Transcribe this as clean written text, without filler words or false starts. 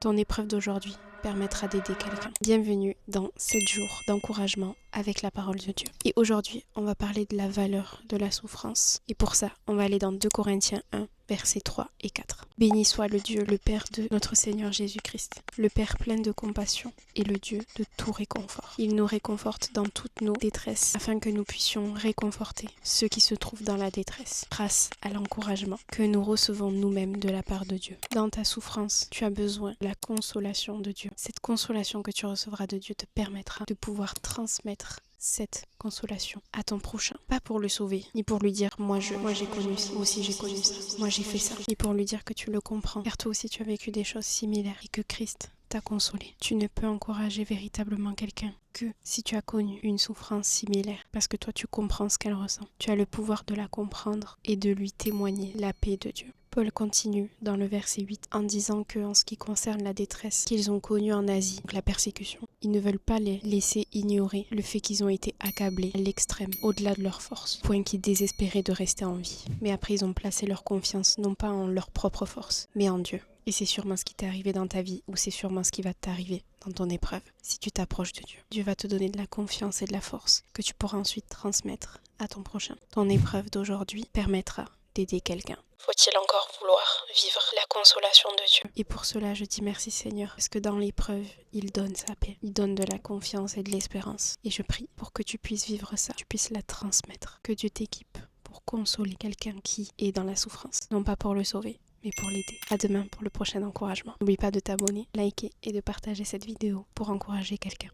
Ton épreuve d'aujourd'hui permettra d'aider quelqu'un. Bienvenue dans 7 jours d'encouragement avec la parole de Dieu. Et aujourd'hui, on va parler de la valeur de la souffrance. Et pour ça, on va aller dans 2 Corinthiens 1, versets 3 et 4. Béni soit le Dieu, le Père de notre Seigneur Jésus-Christ, le Père plein de compassion et le Dieu de tout réconfort. Il nous réconforte dans toutes nos détresses afin que nous puissions réconforter ceux qui se trouvent dans la détresse grâce à l'encouragement que nous recevons nous-mêmes de la part de Dieu. Dans ta souffrance, tu as besoin de la consolation de Dieu. Cette consolation que tu recevras de Dieu te permettra de pouvoir transmettre cette consolation à ton prochain. Pas pour le sauver, ni pour lui dire moi j'ai connu ça, moi aussi j'ai connu ça, moi j'ai fait ça, ni pour lui dire que tu le comprends, car toi aussi tu as vécu des choses similaires et que Christ t'a consolé. Tu ne peux encourager véritablement quelqu'un que si tu as connu une souffrance similaire, parce que toi tu comprends ce qu'elle ressent. Tu as le pouvoir de la comprendre et de lui témoigner la paix de Dieu. Paul continue dans le verset 8 en disant que en ce qui concerne la détresse qu'ils ont connue en Asie, donc la persécution, ils ne veulent pas les laisser ignorer le fait qu'ils ont été accablés à l'extrême, au-delà de leur force, point qu'ils désespéraient de rester en vie. Mais après ils ont placé leur confiance non pas en leur propre force, mais en Dieu. Et c'est sûrement ce qui t'est arrivé dans ta vie, ou c'est sûrement ce qui va t'arriver dans ton épreuve, si tu t'approches de Dieu. Dieu va te donner de la confiance et de la force que tu pourras ensuite transmettre à ton prochain. Ton épreuve d'aujourd'hui permettra d'aider quelqu'un. Faut-il encore vouloir vivre la consolation de Dieu? Et pour cela, je dis merci Seigneur, parce que dans l'épreuve, il donne sa paix, il donne de la confiance et de l'espérance. Et je prie pour que tu puisses vivre ça, tu puisses la transmettre, que Dieu t'équipe pour consoler quelqu'un qui est dans la souffrance, non pas pour le sauver, mais pour l'aider. À demain pour le prochain encouragement. N'oublie pas de t'abonner, liker et de partager cette vidéo pour encourager quelqu'un.